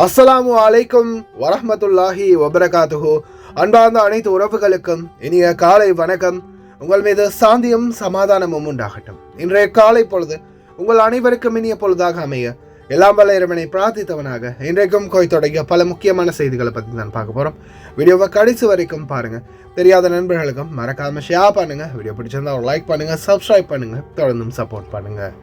அஸ்ஸலாமு அலைக்கும் வரஹ்மத்துல்லாஹி வபரகாத்துஹு. அன்பார்ந்த அனைத்து உறவுகளுக்கும் இனிய காலை வணக்கம். உங்கள் மீது சாந்தியும் சமாதானமும் உண்டாகட்டும். இன்றைய காலை பொழுது உங்கள் அனைவருக்கும் இனிய பொழுதாக அமைய எல்லாம் வல்ல இறைவனை பிரார்த்தித்தவனாக இன்றைக்கும் கோய்த்தொடைய பல முக்கியமான செய்திகளை பற்றி தான் பார்க்க போகிறோம். வீடியோவை கடைசி வரைக்கும் பாருங்கள். தெரியாத நண்பர்களுக்கும் மறக்காமல் ஷேர் பண்ணுங்கள். வீடியோ பிடிச்சிருந்தா ஒரு லைக் பண்ணுங்கள், சப்ஸ்கிரைப் பண்ணுங்கள், தொடர்ந்தும் சப்போர்ட் பண்ணுங்கள்.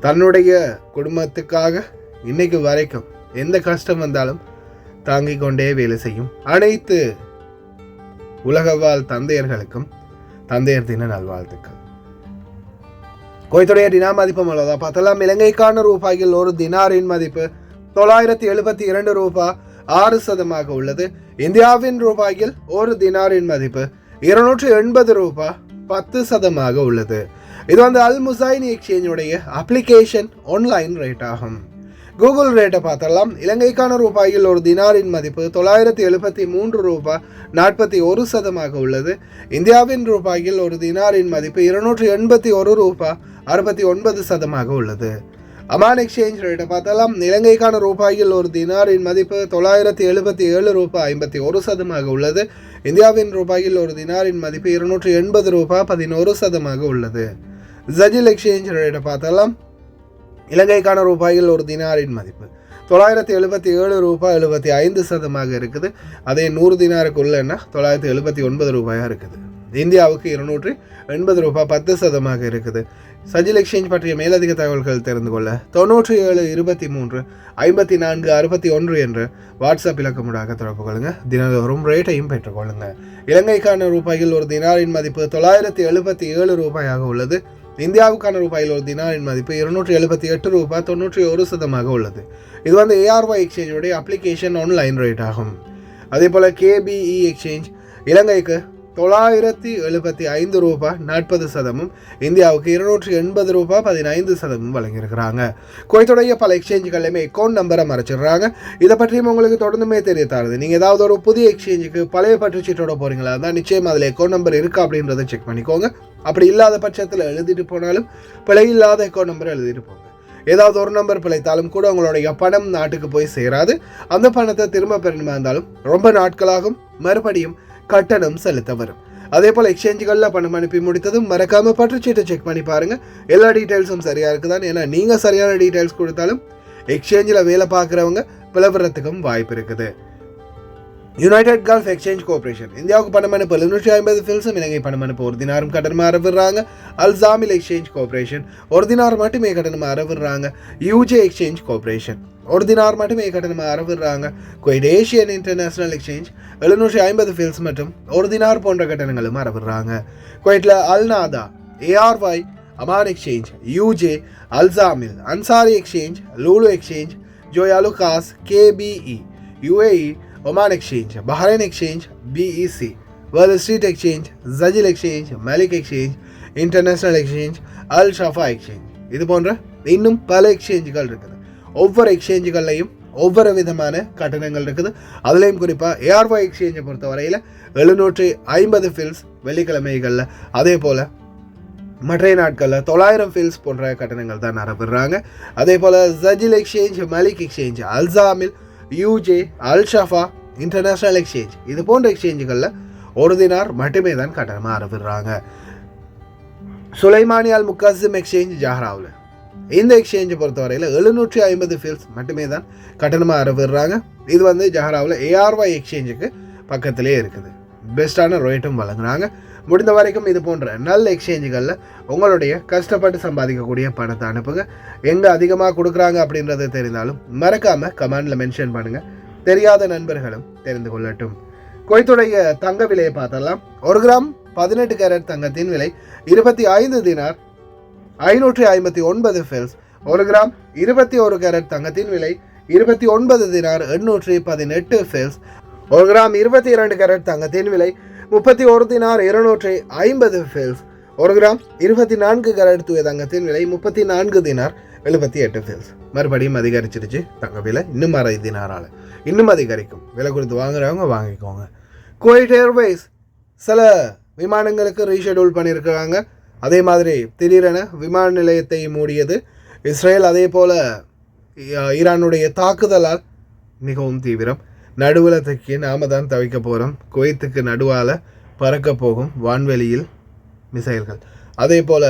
தன்னுடைய குடும்பத்துக்காக இன்னைக்கு வரைக்கும் எந்த கஷ்டம் வந்தாலும் தாங்கிக் கொண்டே வேலை செய்யும் அனைத்து உலகவாழ் தந்தையர்களுக்கும் தந்தையர் தின நல்வாழ்த்துக்கள். குவைத்துடைய தினா மதிப்பு உள்ளதா பார்த்தலாம். இலங்கைக்கான ரூபாயில் ஒரு தினாரின் மதிப்பு 972 ரூபாய் 6% உள்ளது. இந்தியாவின் ரூபாயில் ஒரு தினாரின் மதிப்பு 280 ரூபாய் 10% உள்ளது. இது அல் முசைன் எக்ஸ்சேஞ்சுடைய அப்ளிகேஷன் ஆன்லைன் ரேட் ஆகும். கூகுள் ரேட்டை பார்த்தலாம். இலங்கைக்கான ரூபாயில் ஒரு தினாரின் மதிப்பு 973 ரூபாய் 41% உள்ளது. இந்தியாவின் ரூபாயில் ஒரு தினாரின் மதிப்பு 281 ரூபாய் 69% உள்ளது. அமான் எக்ஸ்சேஞ்ச் ரேட்டை பார்த்தலாம். இலங்கைக்கான ரூபாயில் ஒரு தினாரின் மதிப்பு 977 ரூபாய் 51% உள்ளது. இந்தியாவின் ரூபாயில் ஒரு தினாரின் மதிப்பு 280 ரூபாய் 11% உள்ளது. ஜஜில் எக்ஸ்சேஞ்ச் ரேட்டை பார்த்தலாம். இலங்கைக்கான ரூபாயில் ஒரு தினாரின் மதிப்பு 977 ரூபாய் 75% இருக்குது. அதே 100 தினாருக்குள்ளன்னா 979 ரூபாயாக இருக்குது. இந்தியாவுக்கு 280 ரூபாய் 10% இருக்குது. சஜில் எக்ஸ்சேஞ்ச் பற்றிய மேலதிக தகவல்கள் தெரிந்து கொள்ள 97 23 54 61 என்ற வாட்ஸ்அப் இலக்கமுடாக தொடர்பு கொள்ளுங்க. தினந்தோறும் ரேட்டையும் பெற்றுக்கொள்ளுங்க. இலங்கைக்கான ரூபாயில் ஒரு தினாரின் மதிப்பு 977 ரூபாயாக உள்ளது. இந்தியாவுக்கான ரூபாயில் ஒரு தினாரின் மதிப்பு 278 ரூபாய் 91% உள்ளது. இது ஏஆர்ஒய் எக்ஸ்சேஞ்சுடைய அப்ளிகேஷன் ஆன்லைன் ரேட் ஆகும். அதே போல் கேபிஇ எக்ஸ்சேஞ்ச் இலங்கைக்கு 975 ரூபாய் 40%, இந்தியாவுக்கு 280 ரூபாய் 15% வழங்கியிருக்கிறாங்க. குவைத்துடைய பல எக்ஸ்சேஞ்சுகள்லையுமே அக்கௌண்ட் நம்பரை மறைச்சிடுறாங்க. இதை பற்றியும் உங்களுக்கு தொடர்ந்துமே தெரிய தருது. நீங்கள் ஏதாவது ஒரு புதிய எக்ஸ்சேஞ்சுக்கு பழைய பற்றுச்சீட்டோட போகிறீங்களா தான் நிச்சயம் அதில் அக்கௌண்ட் நம்பர் இருக்கா அப்படின்றத செக் பண்ணிக்கோங்க. அப்படி இல்லாத பட்சத்தில் எழுதிட்டு போனாலும் பிழை இல்லாத அக்கௌண்ட் நம்பர் எழுதிட்டு போங்க. ஏதாவது ஒரு நம்பர் பிழைத்தாலும் கூட உங்களுடைய பணம் நாட்டுக்கு போய் சேராது. அந்த பணத்தை திரும்ப பெறணுமா இருந்தாலும் ரொம்ப நாட்களாகும். மறுபடியும் கட்டணம் செலுத்த வரும். அதே போல் எக்ஸ்சேஞ்சுகளில் பணம் அனுப்பி முடித்ததும் மறக்காமல் பற்றுச்சீட்டை செக் பண்ணி பாருங்கள். எல்லா டீட்டெயில்ஸும் சரியாக இருக்குதான். ஏன்னா நீங்கள் சரியான டீட்டெயில்ஸ் கொடுத்தாலும் எக்ஸ்சேஞ்சில் வேலை பார்க்குறவங்க பிளவுறதுக்கும் வாய்ப்பு இருக்குது. யுனைடெட் கல்ஃப் எக்ஸ்சேஞ்ச் கோஆபரேஷன் இந்தியாவுக்கு பணம் அனுப்ப 750 ஃபில்ஸும் இலங்கை பணம் அனுப்ப ஒரு தினாரும் கட்டணமாக அறவிடுறாங்க. அல்சாமில் எக்ஸ்சேஞ்ச் கோஆபரேஷன் ஒரு தினார் மட்டுமே கட்டணமாக அறவிடுறாங்க. யூஜே எக்ஸ்சேஞ்ச் கோஆபரேஷன் ஒரு தினார் மட்டுமே கட்டணமாக அறவிடுறாங்க. குவைட் ஏஷியன் இன்டர்நேஷனல் எக்ஸ்சேஞ்ச் 750 ஃபில்ஸ் மற்றும் ஒரு தினார் போன்ற கட்டணங்களும் அறவிடுறாங்க. குவைட்டில் அல்நாதா, ARY, Aman exchange, UJ, Al Zamil, Ansari exchange, Lulu exchange, Joyalukkas, KPE, UAE, Oman exchange, Bahrain exchange, BEC, world street exchange, ஜஜில் exchange, Malik exchange, international exchange, Al Shafa exchange, இது போன்ற இன்னும் பல எக்ஸ்சேஞ்சுகள் இருக்குது. ஒவ்வொரு எக்ஸ்சேஞ்சுகள்லையும் ஒவ்வொரு விதமான கட்டணங்கள் இருக்குது. அதுலேயும் குறிப்பாக ஏஆர்ஒய் எக்ஸ்சேஞ்சை பொறுத்தவரையில் 750 ஃபில்ஸ் வெள்ளிக்கிழமைகளில், அதே போல் மற்ற நாட்களில் 900 ஃபில்ஸ் போன்ற கட்டணங்கள் தான் அறவிடுறாங்க. அதே போல் ஜஜில் எக்ஸ்சேஞ்ச், மலிக் எக்ஸ்சேஞ்ச், அல்சாமில், யூஜே, அல் ஷஃபா, இன்டர்நேஷனல் எக்ஸ்சேஞ்ச், இது போன்ற எக்ஸ்சேஞ்சுகளில் ஒரு தினார் மட்டுமே தான் கட்டணமாக அறவிடுறாங்க. சுலைமானி அல் முக்காசிம் எக்ஸ்சேஞ்ச் ஜஹராவில், இந்த எக்ஸ்சேஞ்சை பொறுத்தவரையில் 750 ஃபில்ஸ் மட்டுமே தான் கட்டணமாக அறவிடுறாங்க. இது ஜஹராவில் ஏஆர்ஒய் எக்ஸ்சேஞ்சுக்கு பக்கத்திலே இருக்குது. பெஸ்ட்டான ரேட்டும் வழங்குறாங்க. முடிந்த வரைக்கும் இது போன்ற நல்ல எக்ஸ்சேஞ்சுகளில் உங்களுடைய கஷ்டப்பட்டு சம்பாதிக்கக்கூடிய பணத்தை அனுப்புங்க. எங்கே அதிகமாக கொடுக்குறாங்க அப்படின்றது தெரிந்தாலும் மறக்காமல் கமெண்டில் மென்ஷன் பண்ணுங்கள். தெரியாத நண்பர்களும் தெரிந்து கொள்ளட்டும். குவைத்துடைய தங்க விலையை பார்த்தலாம். 1 கிராம் 18 கேரட் தங்கத்தின் விலை 25 தினார் 559 ஃபில்ஸ். 1 கிராம் 21 கேரட் தங்கத்தின் விலை 29 தினார் 818 ஃபில்ஸ். 1 கிராம் 22 கேரட் தங்கத்தின் விலை 31 தினார் 250 ஃபில்ஸ். 1 கிராம் 24 கேரட் தூய தங்கத்தின் விலை 34 தினார் 78 ஃபில்ஸ். மறுபடியும் அதிகரிச்சிருச்சு தங்க விலை. இன்னும் 6 தினாரால் இன்னும் அதிகரிக்கும். விலை கொடுத்து வாங்குறவங்க வாங்கிக்கோங்க. குவைட் ஏர்வேஸ் சில விமானங்களுக்கு ரீஷெடியூல் பண்ணியிருக்கிறாங்க. அதே மாதிரி திடீரென விமான நிலையத்தை மூடியது இஸ்ரேல். அதே போல் ஈரானுடைய தாக்குதலால் மிகவும் தீவிரம். நடுவில் தக்கி நாம தான் தவிக்க போகிறோம். குவைத்துக்கு நடுவால் பறக்க போகும் வான்வெளியில் மிசைல்கள். அதே போல்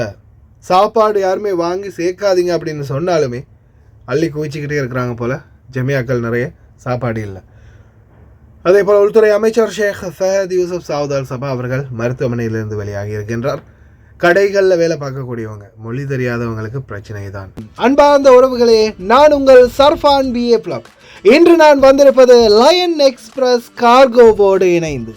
சாப்பாடு யாருமே வாங்கி சேர்க்காதீங்க அப்படின்னு சொன்னாலுமே அள்ளி குவிச்சிக்கிட்டே இருக்கிறாங்க போல். ஜமியாக்கள் நிறைய சாப்பாடு இல்லை. அதே போல் உள்துறை அமைச்சர் ஷேக் ஃபஹத் யூசுப் சவுத் அல் சபா அவர்கள் மருத்துவமனையிலிருந்து வெளியாகி இருக்கின்றார். கடைகளில் வேலை பார்க்கக்கூடியவங்க, மொழி தெரியாதவங்களுக்கு பிரச்சனை தான். அன்பார்ந்த உறவுகளே, நான் உங்கள் சர்ஃபான் BA Vlog. இன்று நான் வந்திருப்பது லயன் எக்ஸ்பிரஸ் கார்கோவோடு இணைந்து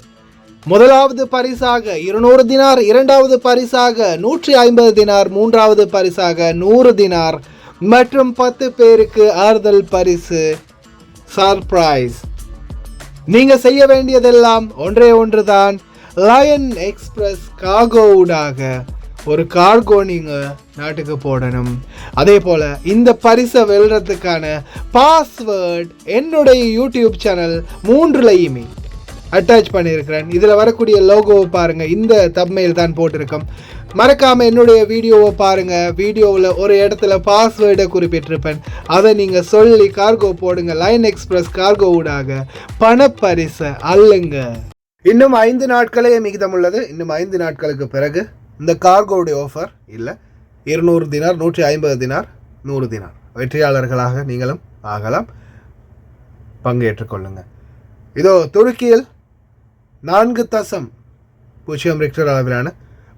முதலாவது பரிசாக 200 தினார், இரண்டாவது பரிசாக 150 தினார், மூன்றாவது பரிசாக 100 தினார் மற்றும் 10 பேருக்கு ஆறுதல் பரிசு சர்ப்ரைஸ். நீங்க செய்ய வேண்டியதெல்லாம் ஒன்றே ஒன்றுதான். லயன் எக்ஸ்பிரஸ் கார்கோவுடாக ஒரு கார்கோ நீங்கள் நாட்டுக்கு போடணும். அதே போல் இந்த பரிசை வெல்றதுக்கான பாஸ்வேர்ட் என்னுடைய யூடியூப் சேனல் 3லையுமே அட்டாச் பண்ணியிருக்கிறேன். இதில் வரக்கூடிய லோகோவை பாருங்கள். இந்த தம்ப்நெயில் தான் போட்டிருக்கோம். மறக்காமல் என்னுடைய வீடியோவை பாருங்கள். வீடியோவில் ஒரு இடத்துல பாஸ்வேர்டை குறிப்பிட்டிருப்பேன். அதை நீங்கள் சொல்லி கார்கோ போடுங்க. லயன் எக்ஸ்பிரஸ் கார்கோவுடாக பணப்பரிசை அள்ளுங்க. இன்னும் 5 நாட்களே மிகிதம் உள்ளது. இன்னும் 5 நாட்களுக்கு பிறகு இந்த கார்கோவுடைய ஆஃபர் இல்லை. 200 தினார், 150 தினார், 100 தினார் வெற்றியாளர்களாக நீங்களும் ஆகலாம். பங்கேற்றுக்கொள்ளுங்கள். இதோ துருக்கியில் 4.0 ரிக்டர் அளவிலான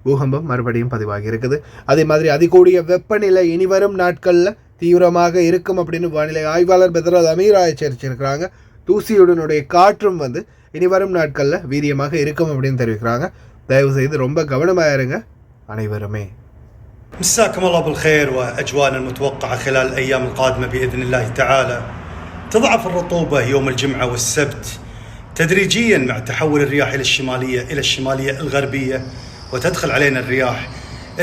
பூகம்பம் மறுபடியும் பதிவாகி இருக்குது. அதே மாதிரி அதிகூடிய வெப்பநிலை இனிவரும் நாட்களில் தீவிரமாக இருக்கும் அப்படின்னு வானிலை ஆய்வாளர் பெதரல் அமீரா எச்சரிச்சிருக்கிறாங்க. தூசியுடனுடைய காற்றும் இனி வரும் நாட்களில் வீரியமாக இருக்கும் அப்படின்னு தெரிவிக்கிறாங்க. தயவு செய்து ரொம்ப கவனமாக இருங்க அனைவருமே. مساكم الله بالخير. وأجواءنا المتوقعة خلال الأيام القادمة بإذن الله تعالى تضعف الرطوبة يوم الجمعة والسبت تدريجيا مع تحول الرياح إلى الشمالية الغربية، وتدخل علينا الرياح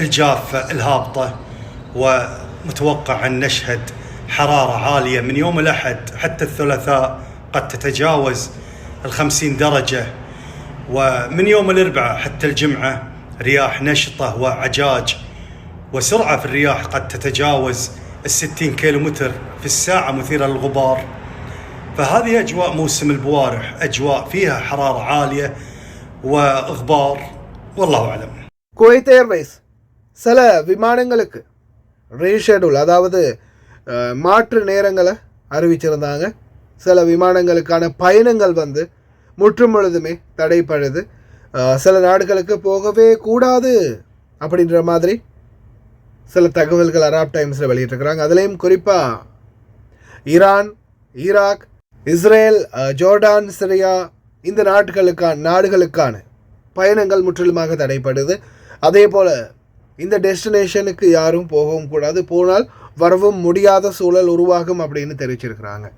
الجافة الهابطة، ومتوقع أن نشهد حرارة عالية من يوم الأحد حتى الثلاثاء قد تتجاوز 50 درجة، ومن يوم الأربعاء حتى الجمعة رياح نشطة وعجاج، وسرعة في الرياح قد تتجاوز 60 كيلومتر في الساعة مثيرة للغبار. فهذه أجواء موسم البوارح، أجواء فيها حرارة عالية وغبار والله أعلم. குவைத் ஏர்வேஸ் சில விமானங்களுக்கு ரீஷெடியூல், அதாவது மாற்று நேரங்களை அறிவிச்சிருந்தாங்க. சில விமானங்களுக்கான பயணங்கள் முற்றுமுழுதுமே தடைப்படுது. சில நாடுகளுக்கு போகவே கூடாது அப்படின்ற மாதிரி சில தகவல்கள் அராப் டைம்ஸில் வெளியிட்டிருக்கிறாங்க. அதுலேயும் குறிப்பாக Iran, Iraq, Israel, Jordan, Syria இந்த நாடுகளுக்கான பயணங்கள் முற்றிலுமாக தடைப்படுது. அதே போல் இந்த டெஸ்டினேஷனுக்கு யாரும் போகவும் கூடாது, போனால் வரவும் முடியாத சூழல் உருவாகும் அப்படின்னு தெரிவிச்சிருக்கிறாங்க.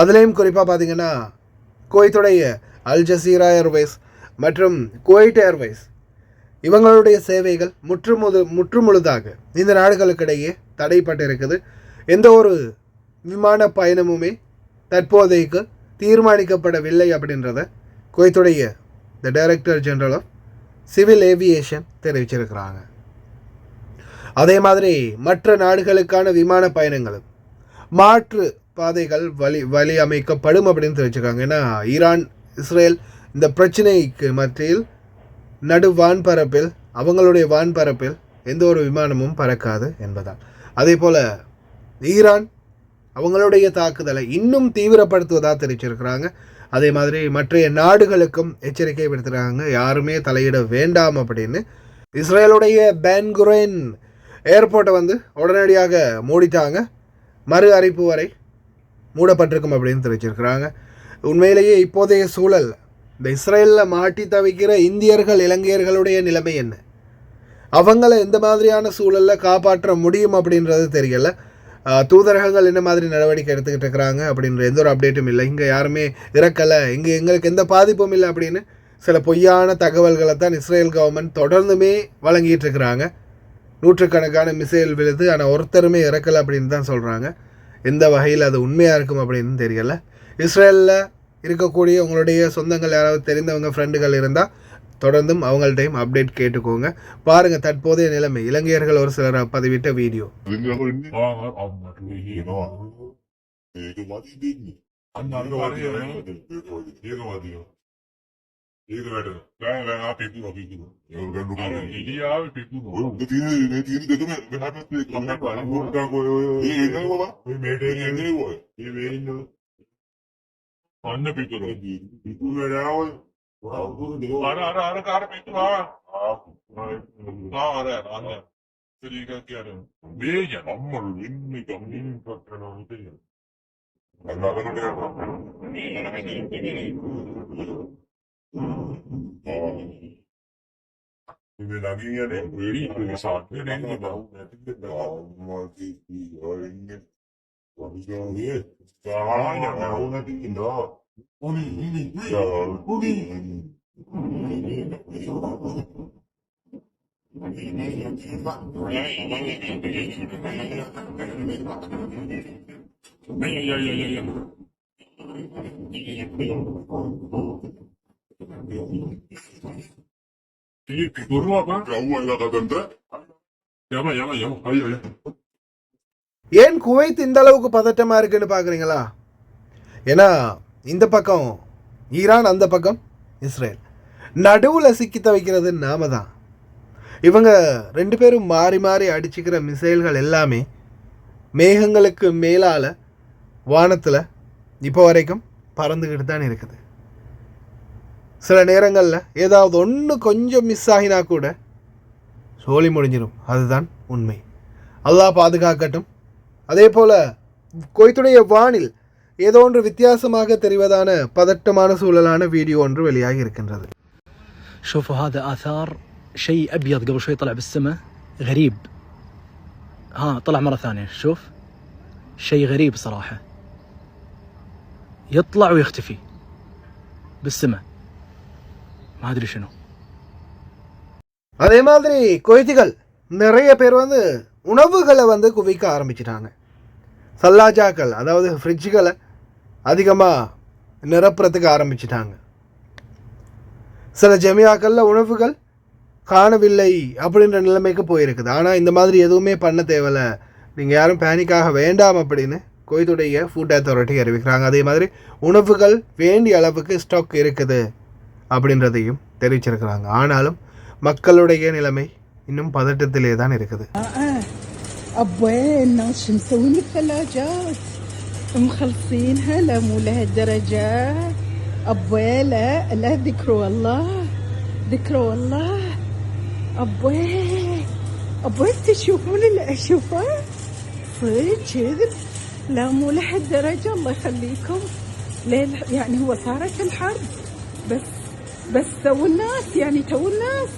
அதுலேயும் குறிப்பாக பார்த்திங்கன்னா குவைத்துடைய அல் ஜசீரா ஏர்வேஸ் மற்றும் குவைட் ஏர்வேஸ் இவங்களுடைய சேவைகள் முற்றுமுழுதாக இந்த நாடுகளுக்கிடையே தடைப்பட்டிருக்குது. எந்த ஒரு விமான பயணமுமே தற்போதைக்கு தீர்மானிக்கப்படவில்லை அப்படின்றத குவைத்துடைய the director general of civil aviation தெரிவிச்சிருக்கிறாங்க. அதே மாதிரி மற்ற நாடுகளுக்கான விமான பயணங்களும் மாற்று பாதைகள் வழி அமைக்கப்படும் அப்படின்னு தெரிவிச்சிருக்காங்க. ஏன்னா ஈரான், இஸ்ரேல் இந்த பிரச்சனைக்கு மத்தியில் நடு வான்பரப்பில், அவங்களுடைய வான்பரப்பில் எந்த ஒரு விமானமும் பறக்காது என்பதால். அதே போல் ஈரான் அவங்களுடைய தாக்குதலை இன்னும் தீவிரப்படுத்துவதாக தெரிவிச்சிருக்கிறாங்க. அதே மாதிரி மற்ற நாடுகளுக்கும் எச்சரிக்கை விடுத்துறாங்க, யாருமே தலையிட வேண்டாம் அப்படின்னு. இஸ்ரேலுடைய பென் குரைன் ஏர்போர்ட்டை உடனடியாக மூடிட்டாங்க. மறு அறிப்பு வரை மூடப்பட்டிருக்கும் அப்படின்னு தெரிவிச்சிருக்கிறாங்க. உண்மையிலேயே இப்போதைய சூழல், இந்த இஸ்ரேலில் மாட்டி தவிக்கிற இந்தியர்கள், இலங்கையர்களுடைய நிலைமை என்ன, அவங்கள எந்த மாதிரியான சூழலில் காப்பாற்ற முடியும் அப்படின்றது தெரியல. தூதரகங்கள் என்ன மாதிரி நடவடிக்கை எடுத்துக்கிட்டு இருக்கிறாங்க அப்படின்ற எந்த ஒரு அப்டேட்டும் இல்லை. இங்கே யாருமே இறக்கலை, எங்களுக்கு எந்த பாதிப்பும் இல்லை அப்படின்னு சில பொய்யான தகவல்களை தான் இஸ்ரேல் கவர்மெண்ட் தொடர்ந்துமே வழங்கிட்டு இருக்கிறாங்க. நூற்றுக்கணக்கான மிசைல் விழுது, ஆனால் ஒருத்தருமே இறக்கலை அப்படின்னு தான் சொல்கிறாங்க. எந்த வகையில் அது உண்மையாக இருக்கும் அப்படின்னு தெரியலை. இஸ்ரேலில் இருக்கக்கூடிய உங்களுடைய சொந்தங்கள் யாராவது தெரிந்தவங்க, ஃப்ரெண்டுகள் இருந்தால் தொடர்ந்தும் அவங்கள்ட்டையும் அப்டேட் கேட்டுக்கோங்க. பாருங்கள் தற்போதைய நிலைமை. இலங்கையர்கள் ஒரு சிலர் பதிவிட்ட வீடியோ. ஏன் குவைத் இந்த அளவுக்கு பதட்டமா இருக்குன்னு பாக்குறீங்களா? ஏன்னா இந்த பக்கம் ஈரான், அந்த பக்கம் இஸ்ரேல், நடுவில் சிக்கி தவிக்கிறது நாம தான். இவங்க ரெண்டு பேரும் மாறி மாறி அடிச்சுக்கிற மிசைல்கள் எல்லாமே மேகங்களுக்கு மேலால் வானத்தில் இப்போ வரைக்கும் பறந்துக்கிட்டு தான் இருக்குது. சில நேரங்களில் ஏதாவது ஒன்று கொஞ்சம் மிஸ் ஆகினா கூட சோலி முடிஞ்சிடும். அதுதான் உண்மை. அல்லாஹ் பாதுகாக்கட்டும். அதே போல் குவைத்துடைய வானில் ஏதோ ஒன்று வித்தியாசமாக தெரிவதான பதட்டமான சூழலான வீடியோ ஒன்று வெளியாகி இருக்கின்றது. شوفوا هذا آثار شيء أبيض قبل شوي طلع بالسماء غريب. طلع مرة ثانية. شوف شيء غريب صراحة، يطلع ويختفي بالسماء، ما أدري شنو. அதே மாதிரி குவைத்திகள் நிறைய பேர் உணவுகளை குவிக்க ஆரம்பிச்சிட்டாங்க. சல்லாஜாக்கள், அதாவது ஃப்ரிட்ஜுகளை அதிகமாக நிரப்புறதுக்கு ஆரம்பிச்சிட்டாங்க. சில ஜமியாக்களில் உணவுகள் காணவில்லை அப்படின்ற நிலைமைக்கு போயிருக்குது. ஆனால் இந்த மாதிரி எதுவுமே பண்ண தேவையில்லை, நீங்கள் யாரும் பேனிக்காக வேண்டாம் அப்படின்னு குவைத்துடைய ஃபுட் அத்தாரிட்டி அறிவிக்கிறாங்க. அதே மாதிரி உணவுகள் வேண்டிய அளவுக்கு ஸ்டாக் இருக்குது அப்படின்றதையும் தெரிவிச்சிருக்கிறாங்க. ஆனாலும் மக்களுடைய நிலைமை இன்னும் பதட்டத்திலே தான் இருக்குது. أبوين ناس شو مسوين الثلاجات مخلصينها؟ لا مو لهالدرجات أبوي، لا ذكروا الله، ذكروا الله. أبوي تشوفون اللي أشوفه صدق كذب؟ لا مو لهالدرجة، الله يخليكم. يعني هو صارت الحرب بس تو الناس، يعني تو الناس.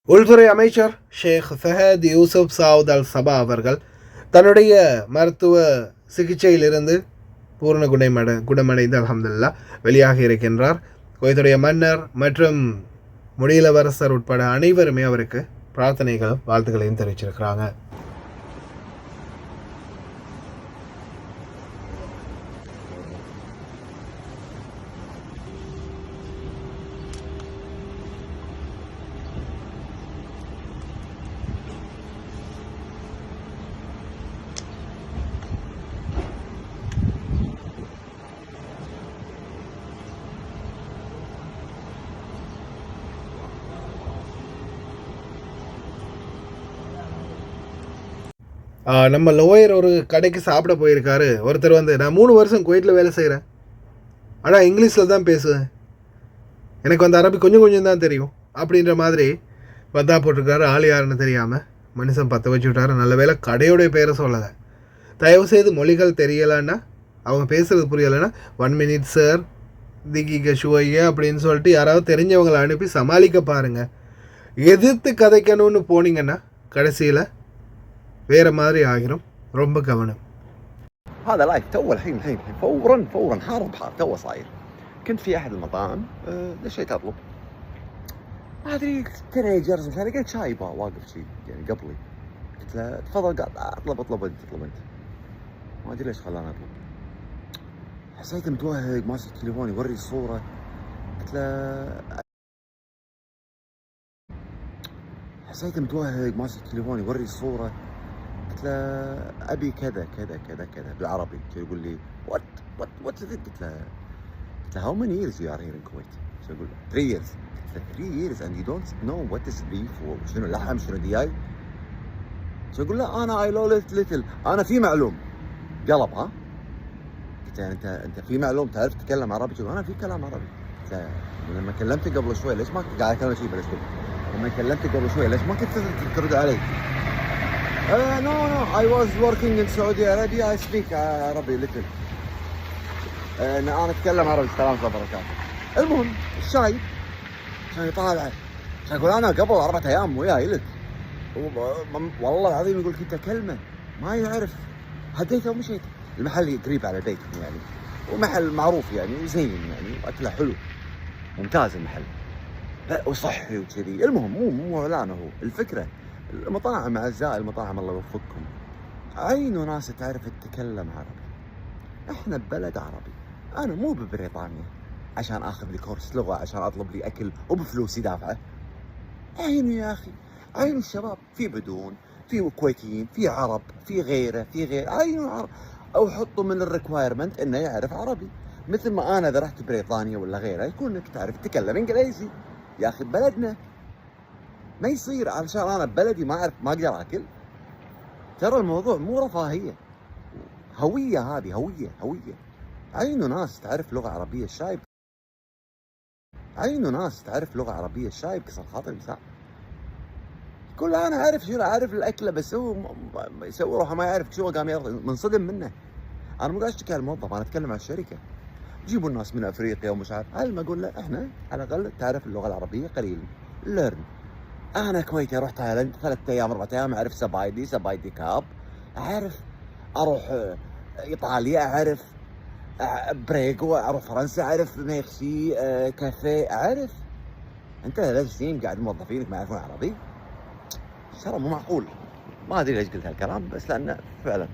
உள்துறை அமைச்சர் ஷேக் ஃபஹத் யூசுப் சாவுத் அல் சபா அவர்கள் தன்னுடைய மருத்துவ சிகிச்சையிலிருந்து பூர்ண குணமடைந்து அல்ஹம்துலில்லாஹ் வெளியாக இருக்கின்றார். குவைத்துடைய மன்னர் மற்றும் முடியலரசர் உட்பட அனைவருமே அவருக்கு பிரார்த்தனைகளும் வாழ்த்துக்களையும் தெரிவிச்சிருக்கிறாங்க. நம்ம லோயர் ஒரு கடைக்கு சாப்பிட போயிருக்காரு. ஒருத்தர் நான் 3 வருஷம் குவைத்தில் வேலை செய்கிறேன், ஆனால் இங்கிலீஷில் தான் பேசுவேன், எனக்கு அரபி கொஞ்சம் கொஞ்சம் தான் தெரியும் அப்படின்ற மாதிரி பத்தா போட்டிருக்காரு. ஆள் யாருன்னு தெரியாமல் மனுஷன் பற்ற வச்சு விட்டாரு. நல்ல வேலை கடையோடைய பேரை சொல்லலை. தயவுசெய்து மொழிகள் தெரியலைன்னா, அவங்க பேசுகிறது புரியலைன்னா 1 minute சார் திகிக ஷுவைய அப்படின்னு சொல்லிட்டு யாராவது தெரிஞ்சவங்களை அனுப்பி சமாளிக்க பாருங்கள். எதிர்த்து கதைக்கணும்னு போனீங்கன்னா கடைசியில் வேற மாதிரி ஆகிரும். ரொம்ப கவனம். هذا لايف تو الحين فورا حار تو صاير. كنت في احد المطاعم دشيت اطلب، ما ادري تينيجرز مش عارف، قلت شاي واقف شي يعني قبلي، قلت له تفضل، قال اطلب انت. ما ادري ليش خلاني اطلب، حسيت متوهق ماسك التليفون يوري الصوره، قلت له حسيت متوهق ماسك التليفون يوري الصوره، قلت له ابي كذا كذا كذا كذا بالعربي. يقول لي وات قلت له how many years you are here in Kuwait؟ يقول 3 years. قلت له 3 years and you don't know what is beef وشنو لحم شنو دياي؟ يقول لا انا I know little انا في معلوم. قلب ها؟ قلت له انت في معلوم تعرف تتكلم عربي؟ يقول انا في كلام عربي. لما كلمتك قبل شوي ليش ما قاعد اكلم شيء بالاسلوب؟ لما كلمتك قبل شوي ليش ما كنت ترد علي؟ No I was working in Saudi Arabia I speak عربي little. انا اتكلم عربي. السلام عليكم وبركاته. المهم الشاي كان يطالع كان يقول انا قبل 4 ايام وياي لك والله العظيم يقول كنت كلمه ما يعرف. هديته ومشيت. المحل قريب على البيت يعني ومحل معروف يعني وزين يعني واكله حلو ممتاز المحل وصحي وكذي. المهم مو اعلانه هو الفكره. المطاعم اعزائي المطاعم الله يوفقكم عينوا ناس تعرف تتكلم عربي. احنا ببلد عربي. انا مو ببريطانيا عشان اخذ لي كورس لغه عشان اطلب لي اكل وبفلوسي دافعه. عينوا يا اخي عينوا الشباب في بدون في كويتيين في عرب في غيره عينوا عرب او حطوا من الريكوايرمنت انه يعرف عربي. مثل ما انا اذا رحت بريطانيا ولا غيره يكون انك تعرف تتكلم انجليزي. يا اخي ببلدنا ما يصير علشان انا ببلدي ما اعرف ما اقدر اكل. ترى الموضوع مو رفاهيه هويه. هذه هويه. عينوا ناس تعرف لغه عربيه الشايب. عينوا ناس تعرف لغه عربيه الشايب كسر خاطر مساء. كل انا عارف شنو عارف الاكله بس هو يسوي روحه ما يعرف شو قام منصدم منه. انا مو قاعد اشتكي على الموظف انا اتكلم عن الشركه. جيبوا الناس من افريقيا ومش عارف. على ما اقول له احنا على الاقل تعرف اللغه العربيه قليل ليرن. انا كويتي اروح تايلاند 3 ايام 4 ايام اعرف سبايدي كاب اعرف. اروح ايطاليا اعرف بريغو اروح فرنسا اعرف ميرسي كافيه اعرف. انت 3 سنين قاعد موظفينك ما يعرفون عربي؟ ترى مو معقول. ما ادري ليش قلت هالكلام بس لانه فعلا